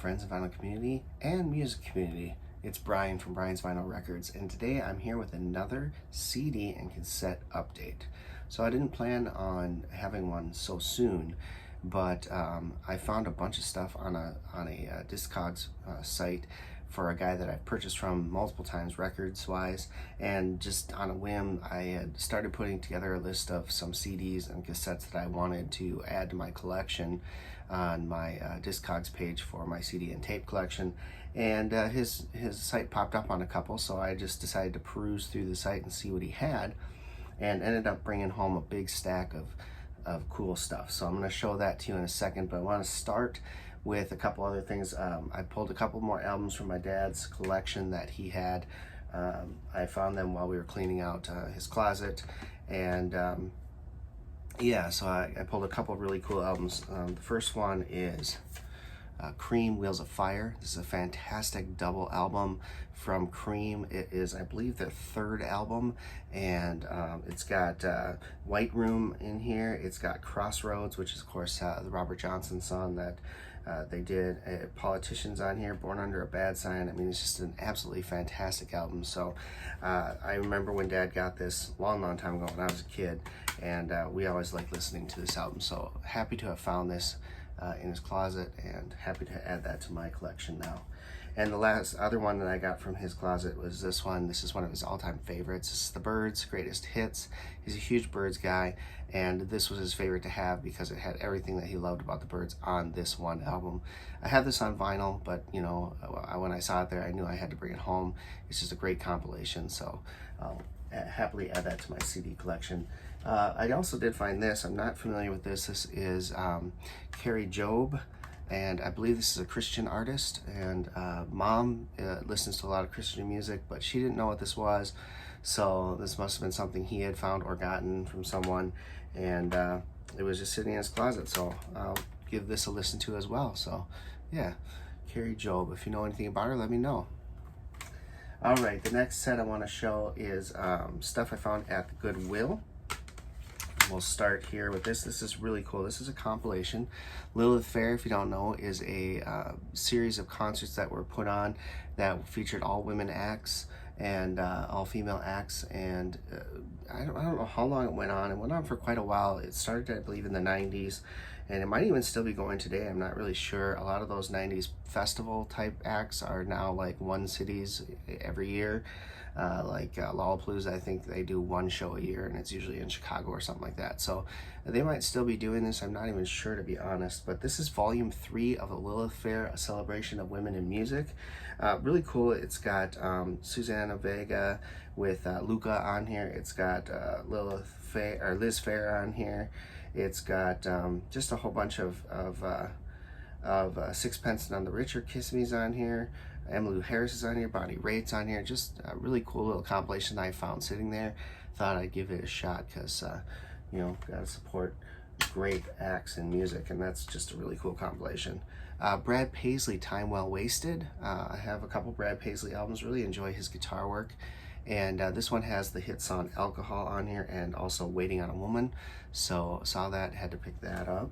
friends and vinyl community and music community. It's Brian from Brian's Vinyl Records, and today I'm here with another CD and cassette update. So I didn't plan on having one so soon, but I found a bunch of stuff on a Discogs site for a guy that I've purchased from multiple times, records-wise, and just on a whim, I had started putting together a list of some CDs and cassettes that I wanted to add to my collection on my Discogs page for my CD and tape collection, and his site popped up on a couple, so I just decided to peruse through the site and see what he had, and ended up bringing home a big stack of cool stuff. So I'm going to show that to you in a second, but I want to start with a couple other things. I pulled a couple more albums from my dad's collection that he had. I found them while we were cleaning out his closet, and yeah, so I pulled a couple of really cool albums. The first one is Cream, Wheels of Fire. This is a fantastic double album from Cream. It is, I believe, their third album, and it's got White Room in here. It's got Crossroads, which is, of course, the Robert Johnson song that they did. Politicians on here, Born Under a Bad Sign. I mean, it's just an absolutely fantastic album. So I remember when Dad got this long time ago when I was a kid, and we always liked listening to this album. So happy to have found this in his closet, and happy to add that to my collection now. And the last other one that I got from his closet was this one. This is one of his all-time favorites. This is the Byrds Greatest Hits. He's a huge Byrds guy, and this was his favorite to have because it had everything that he loved about the Byrds on this one album. I have this on vinyl, but you know, when I saw it there, I knew I had to bring it home. It's just a great compilation, so I'll happily add that to my CD collection. I also did find this. I'm not familiar with this. This is Carrie Job, and I believe this is a Christian artist, and Mom listens to a lot of Christian music, but she didn't know what this was, so this must have been something he had found or gotten from someone, and it was just sitting in his closet, so I'll give this a listen to as well. So yeah, Carrie Job, if you know anything about her, let me know. Alright, the next set I want to show is stuff I found at the Goodwill. We'll start here with this. This is really cool. This is a compilation. Lilith Fair, if you don't know, is a series of concerts that were put on that featured all women acts and all female acts, and I don't know how long it went on. It went on for quite a while. It started, I believe, in the 90s, and it might even still be going today. I'm not really sure. A lot of those 90s festival type acts are now like one cities every year. Like Lollapalooza, I think they do one show a year, and it's usually in Chicago or something like that. So they might still be doing this. I'm not even sure, to be honest. But this is volume 3 of the Lilith Fair, a celebration of women in music. Really cool. It's got Susanna Vega with Luca on here. It's got Liz Fair on here. It's got just a whole bunch of Sixpence None the Richer Kiss Me's on here. Emmylou Harris is on here, Bonnie Raitt's on here. Just a really cool little compilation I found sitting there. Thought I'd give it a shot because, you know, gotta support great acts in music, and that's just a really cool compilation. Brad Paisley, Time Well Wasted. I have a couple Brad Paisley albums, really enjoy his guitar work. And this one has the hit song Alcohol on here, and also Waiting on a Woman. So saw that, had to pick that up.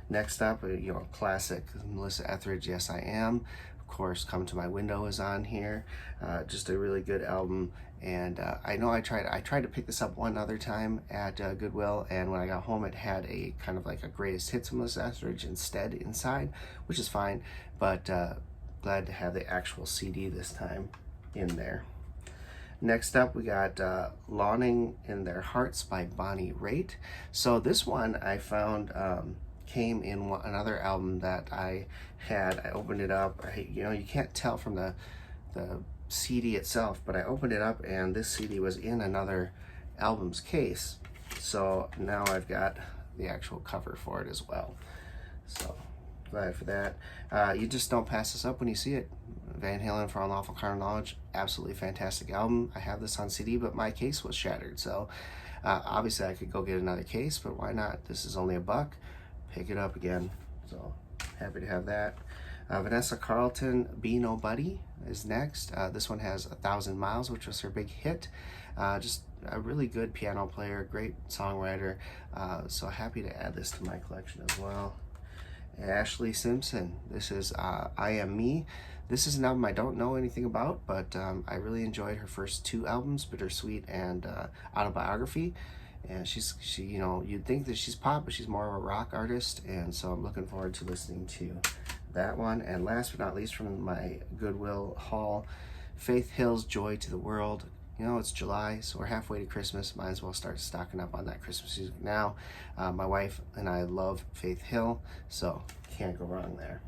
Next up, you know, classic Melissa Etheridge, Yes I Am. Of course, Come to My Window is on here. Just a really good album, and I know I tried to pick this up one other time at Goodwill, and when I got home it had a kind of like a greatest hits of Melissa Etheridge instead inside, which is fine, but glad to have the actual CD this time in there. Next up, we got Lawning in Their Hearts by Bonnie Raitt. So this one I found came in another album that I had. I opened it up. You know, you can't tell from the CD itself, but I opened it up and this CD was in another album's case. So now I've got the actual cover for it as well. So glad for that. You just don't pass this up when you see it. Van Halen for Unlawful Carnal Knowledge, absolutely fantastic album. I have this on CD, but my case was shattered. So obviously I could go get another case, but why not? This is only $1. Pick it up again. So happy to have that. Vanessa Carlton, Be Nobody is next. This one has 1,000 Miles, which was her big hit. Just a really good piano player, great songwriter. So happy to add this to my collection as well. Ashley Simpson. This is I Am Me. This is an album I don't know anything about, but I really enjoyed her first two albums, Bittersweet and Autobiography. And you know, you'd think that she's pop, but she's more of a rock artist, and so I'm looking forward to listening to that one. And last but not least, from my Goodwill haul, Faith Hill's Joy to the World. You know, it's July, so we're halfway to Christmas. Might as well start stocking up on that Christmas music now. My wife and I love Faith Hill, so can't go wrong there.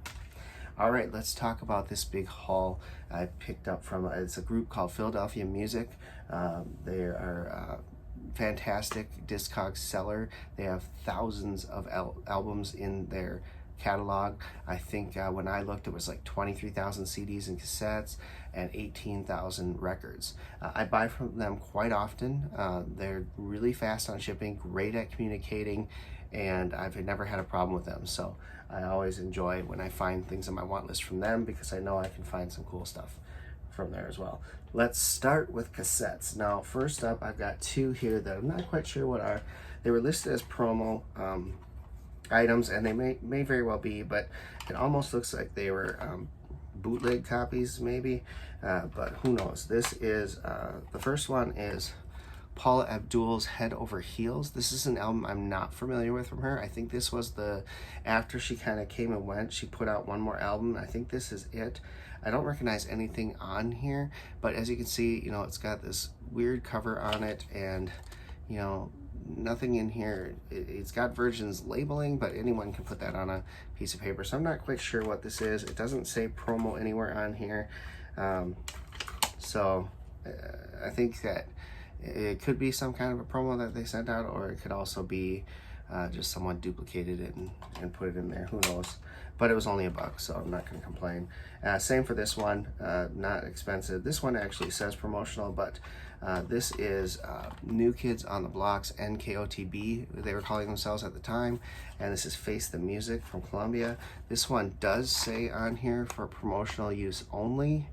All right, let's talk about this big haul I picked up from, it's a group called Philadelphia Music. They are fantastic Discogs seller. They have thousands of albums in their catalog. I think when I looked, it was like 23,000 CDs and cassettes and 18,000 records. I buy from them quite often. They're really fast on shipping, great at communicating, and I've never had a problem with them. So I always enjoy when I find things on my want list from them, because I know I can find some cool stuff from there as well. Let's start with cassettes. Now, first up, I've got two here that I'm not quite sure what are. They were listed as promo items, and they may very well be, but it almost looks like they were bootleg copies maybe, but who knows. This is the first one is Paula Abdul's Head Over Heels. This is an album I'm not familiar with from her. I think this was after she kind of came and went, she put out one more album. I think this is it. I don't recognize anything on here, but as you can see, you know, it's got this weird cover on it, and you know, nothing in here. It's got Virgin's labeling, but anyone can put that on a piece of paper, so I'm not quite sure what this is. It doesn't say promo anywhere on here, so I think that it could be some kind of a promo that they sent out, or it could also be just someone duplicated it and put it in there. Who knows? But it was only $1, so I'm not going to complain. Same for this one, not expensive. This one actually says promotional, but this is New Kids on the Block's NKOTB, they were calling themselves at the time, and this is Face the Music from Columbia. This one does say on here for promotional use only,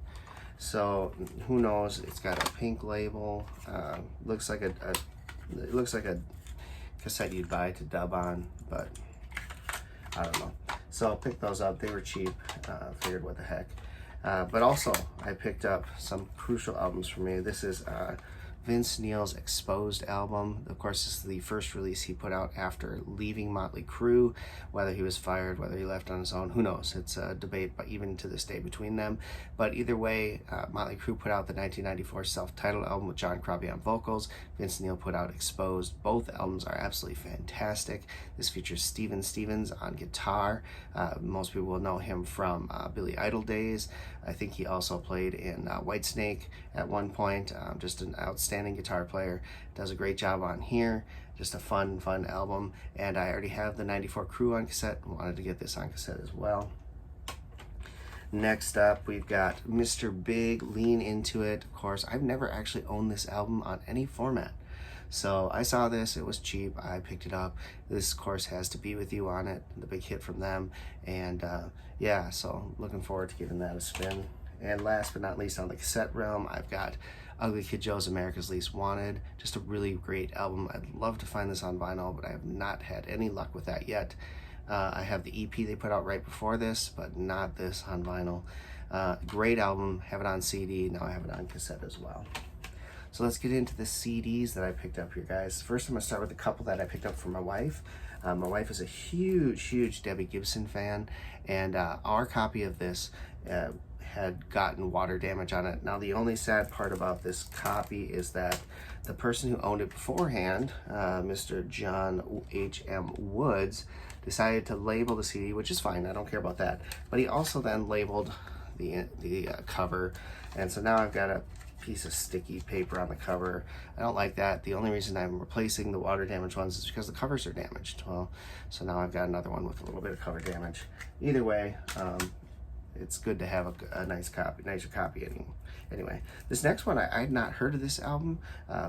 so who knows. It's got a pink label. Looks like it looks like a cassette you'd buy to dub on, but I don't know. So I picked those up. They were cheap. Figured what the heck. But also I picked up some crucial albums for me. This is Vince Neil's Exposed album. Of course, this is the first release he put out after leaving Motley Crew. Whether he was fired, whether he left on his own, who knows? It's a debate, but even to this day between them. But either way, Motley Crew put out the 1994 self-titled album with John Crosby on vocals. Vince Neil put out Exposed. Both albums are absolutely fantastic. This features Steven Stevens on guitar. Most people will know him from Billy Idol days. I think he also played in Whitesnake at one point. Just an outstanding guitar player. Does a great job on here. Just a fun album. And I already have the 94 Crew on cassette. Wanted to get this on cassette as well. Next up, we've got Mr. Big, Lean Into It. Of course, I've never actually owned this album on any format. So I saw this, it was cheap, I picked it up. This, of course, has To Be With You on it, the big hit from them. And yeah, so looking forward to giving that a spin. And last but not least, on the cassette realm, I've got Ugly Kid Joe's America's Least Wanted. Just a really great album. I'd love to find this on vinyl, but I have not had any luck with that yet. I have the EP they put out right before this, but not this on vinyl. Great album, have it on CD, now I have it on cassette as well. So let's get into the CDs that I picked up here, guys. First, I'm going to start with a couple that I picked up for my wife. My wife is a huge Debbie Gibson fan, and our copy of this had gotten water damage on it. Now, the only sad part about this copy is that the person who owned it beforehand, Mr. John H.M. Woods, decided to label the CD, which is fine, I don't care about that. But he also then labeled the cover, and so now I've got a piece of sticky paper on the cover. I don't like that. The only reason I'm replacing the water damaged ones is because the covers are damaged. Well, so now I've got another one with a little bit of cover damage. Either way, it's good to have a nicer copy anyway. This next one, I had not heard of this album.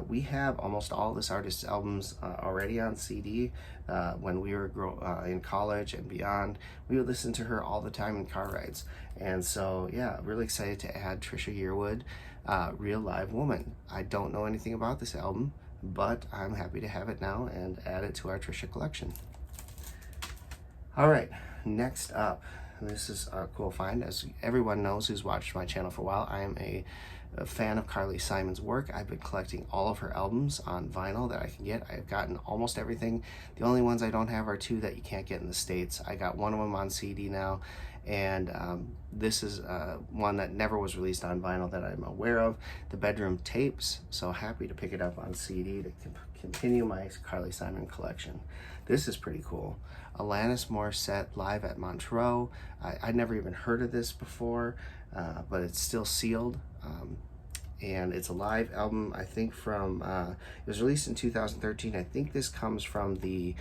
We have almost all this artist's albums already on CD. When we were in college and beyond, we would listen to her all the time in car rides. And so, yeah, really excited to add Trisha Yearwood, Real Live Woman. I don't know anything about this album, but I'm happy to have it now and add it to our Trisha collection. All right, next up, this is a cool find. As everyone knows who's watched my channel for a while, I am a fan of Carly Simon's work. I've been collecting all of her albums on vinyl that I can get. I've gotten almost everything. The only ones I don't have are two that you can't get in the States. I got one of them on CD now, and this is one that never was released on vinyl that I'm aware of, the Bedroom Tapes. So happy to pick it up on CD to continue my Carly Simon collection. This is pretty cool. Alanis Morissette live at Montreux. I'd never even heard of this before, but it's still sealed. And it's a live album, I think from, it was released in 2013. I think this comes from the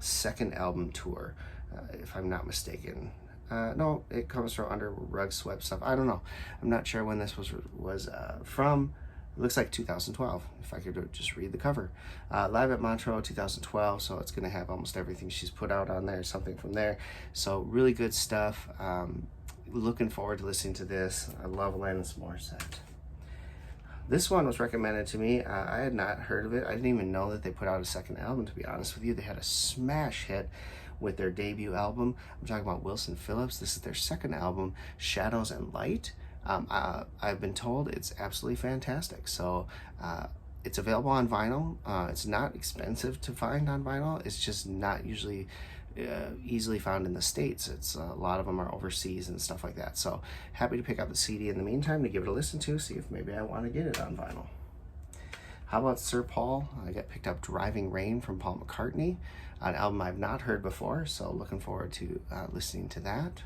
second album tour, if I'm not mistaken. No, it comes from Under Rug Swept Stuff. I don't know. I'm not sure when this was from. It looks like 2012, if I could just read the cover. Live at Montreux 2012, so it's going to have almost everything she's put out on there, something from there. So really good stuff. Looking forward to listening to this. I love Alanis Morissette. This one was recommended to me. I had not heard of it. I didn't even know that they put out a second album, to be honest with you. They had a smash hit with their debut album. I'm talking about Wilson Phillips. This is their second album, Shadows and Light. I've been told it's absolutely fantastic. So it's available on vinyl. It's not expensive to find on vinyl. It's just not usually easily found in the States. It's a lot of them are overseas and stuff like that. So happy to pick up the CD in the meantime to give it a listen to, see if maybe I want to get it on vinyl. How about Sir Paul? I got picked up Driving Rain from Paul McCartney, an album I've not heard before, so looking forward to listening to that.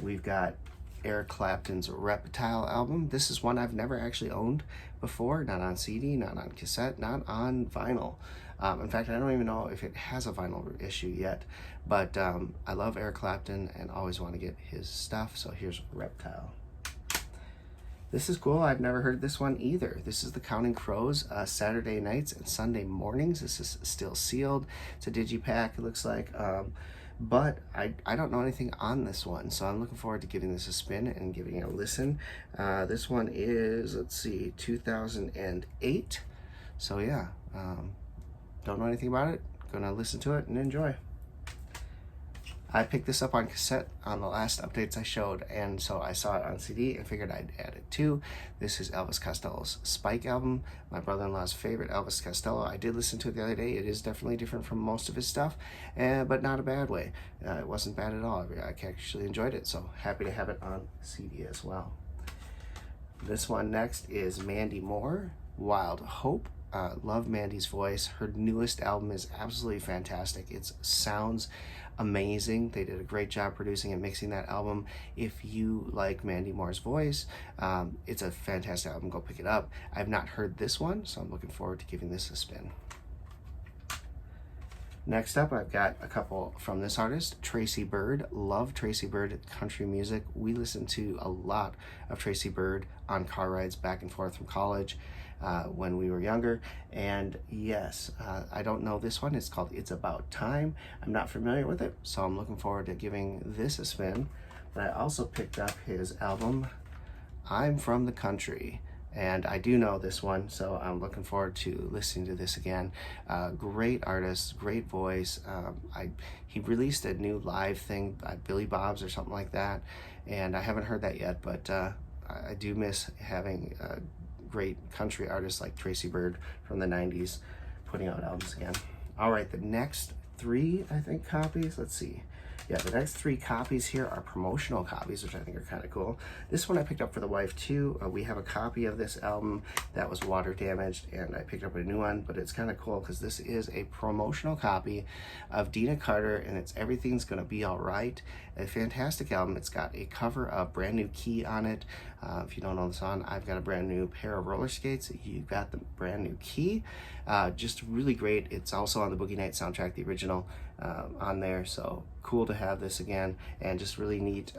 We've got Eric Clapton's Reptile album. This is one I've never actually owned before, not on CD, not on cassette, not on vinyl. In fact, I don't even know if it has a vinyl issue yet, but I love Eric Clapton and always want to get his stuff, so here's Reptile. This is cool. I've never heard this one either. This is the Counting Crows, Saturday Nights and Sunday Mornings. This is still sealed. It's a digipack, it looks like. But I don't know anything on this one, so I'm looking forward to giving this a spin and giving it a listen. This one is, let's see, 2008. So yeah, don't know anything about it. Gonna listen to it and enjoy. I picked this up on cassette on the last updates I showed, and so I saw it on CD and figured I'd add it too. This is Elvis Costello's Spike album, my brother-in-law's favorite Elvis Costello. I did listen to it the other day. It is definitely different from most of his stuff, but not a bad way. It wasn't bad at all. I actually enjoyed it, so happy to have it on CD as well. This one next is Mandy Moore, Wild Hope. Love Mandy's voice. Her newest album is absolutely fantastic. It sounds amazing. They did a great job producing and mixing that album. If you like Mandy Moore's voice, it's a fantastic album. Go pick it up. I've not heard this one, so I'm looking forward to giving this a spin. Next up, I've got a couple from this artist, Tracy Byrd. Love Tracy Byrd country music. We listened to a lot of Tracy Byrd on car rides back and forth from college when we were younger. And yes, I don't know this one. It's called It's About Time. I'm not familiar with it, so I'm looking forward to giving this a spin. But I also picked up his album, I'm From the Country. And I do know this one, so I'm looking forward to listening to this again. Great artist, great voice. He released a new live thing by Billy Bob's or something like that, and I haven't heard that yet, but I do miss having great country artists like Tracy Byrd from the 90s putting out albums again. All right, the next three, I think, copies, let's see. Yeah, the next three copies here are promotional copies, which I think are kind of cool. This one I picked up for the wife too. We have a copy of this album that was water damaged, and I picked up a new one, but it's kind of cool because this is a promotional copy of Dina Carter, and it's Everything's Gonna Be Alright. A fantastic album. It's got a cover of Brand New Key on it. If you don't know the song, I've got a brand new pair of roller skates. You've got the Brand New Key. Just really great. It's also on the Boogie Night soundtrack, the original, on there, so cool to have this again, and just really neat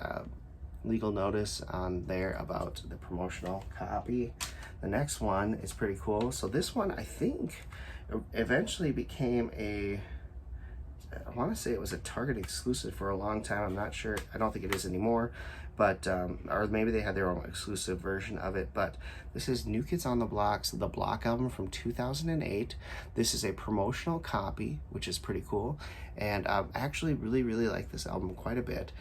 legal notice on there about the promotional copy. The next one is pretty cool. So this one, I think, eventually became I want to say it was a Target exclusive for a long time. I'm not sure. I don't think it is anymore, but or maybe they had their own exclusive version of it. But this is New Kids on the Block's The Block album from 2008. This is a promotional copy, which is pretty cool, and I actually really like this album quite a bit.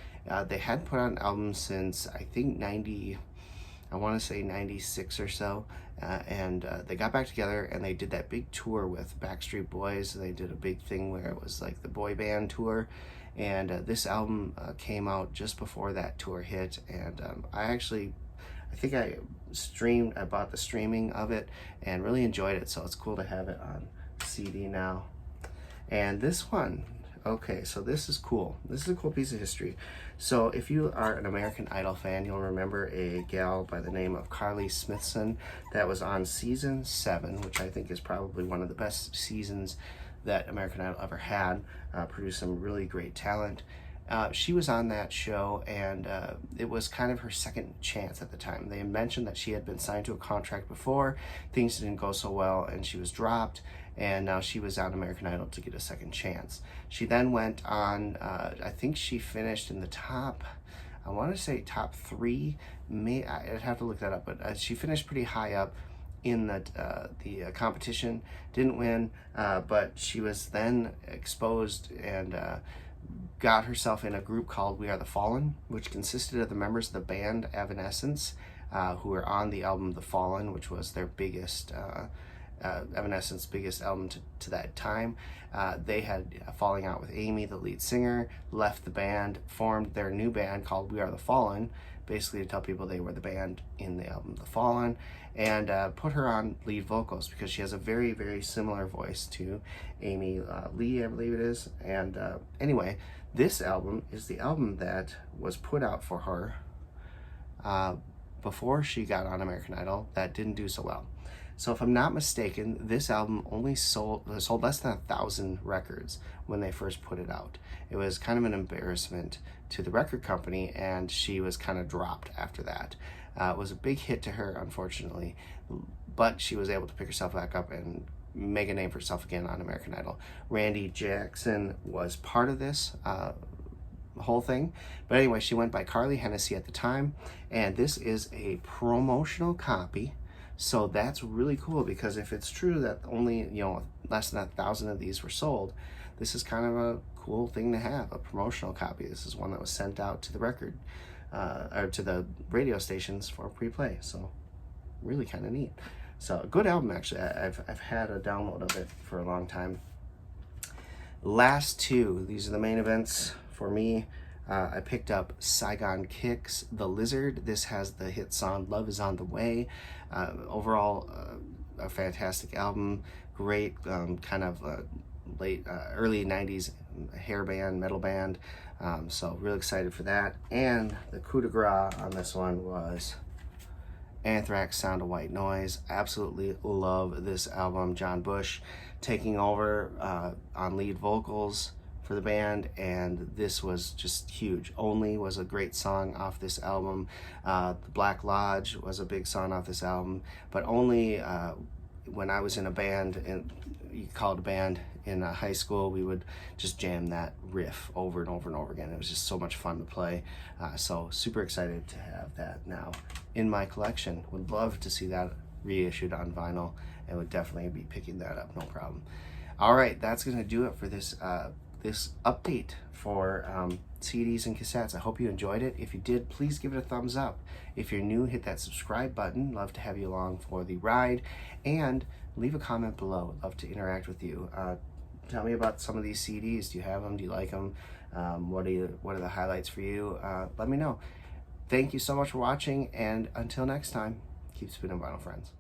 They hadn't put out an album since I think I want to say 96 or so, and they got back together and they did that big tour with Backstreet Boys. They did a big thing where it was like the boy band tour, and this album came out just before that tour hit, and I think I bought the streaming of it and really enjoyed it, so it's cool to have it on CD now. And this one, okay, so this is cool. This is a cool piece of history. So if you are an American Idol fan, you'll remember a gal by the name of Carly Smithson that was on season 7, which I think is probably one of the best seasons that American Idol ever had. Produced some really great talent. She was on that show, and it was kind of her second chance at the time. They mentioned that she had been signed to a contract before, things didn't go so well, and she was dropped, and now she was on American Idol to get a second chance. She then went on, I think she finished in the top, I want to say top 3, I'd have to look that up, but she finished pretty high up in the competition, didn't win, but she was then exposed and got herself in a group called We Are the Fallen, which consisted of the members of the band Evanescence, who were on the album The Fallen, which was their biggest, Evanescence's biggest album to that time. They had a falling out with Amy, the lead singer, left the band, formed their new band called We Are the Fallen, basically to tell people they were the band in the album The Fallen, and put her on lead vocals because she has a very similar voice to Amy Lee, I believe it is. And anyway, this album is the album that was put out for her before she got on American Idol that didn't do so well. So if I'm not mistaken, this album only sold less than 1,000 records when they first put it out. It was kind of an embarrassment to the record company, and she was kind of dropped after that. It was a big hit to her, unfortunately, but she was able to pick herself back up and make a name for herself again on American Idol. Randy Jackson was part of this whole thing, but anyway, she went by Carly Hennessy at the time, and this is a promotional copy. So that's really cool, because if it's true that only less than 1,000 of these were sold, this is kind of a cool thing to have, a promotional copy. This is one that was sent out to the record or to the radio stations for pre-play. So really kind of neat. So a good album, actually. I've had a download of it for a long time. Last two, these are the main events for me. I picked up Saigon Kicks, The Lizard. This has the hit song Love Is On The Way. Overall, a fantastic album. Great kind of early 90s hair band, metal band. So really excited for that. And the coup de grace on this one was Anthrax, Sound of White Noise. Absolutely love this album. John Bush taking over on lead vocals for the band, and this was just huge. Only was a great song off this album. The Black Lodge was a big song off this album, but Only, when I was in a band, and you called a band in high school, we would just jam that riff over and over and over again. It was just so much fun to play. So super excited to have that now in my collection. Would love to see that reissued on vinyl, and would definitely be picking that up, no problem. All right, that's gonna do it for this this update for CDs and cassettes. I hope you enjoyed it. If you did, please give it a thumbs up. If you're new, hit that subscribe button. Love to have you along for the ride, and leave a comment below. Love to interact with you. Tell me about some of these CDs. Do you have them? Do you like them? What are the highlights for you? Let me know. Thank you so much for watching, and until next time, keep spinning vinyl, friends.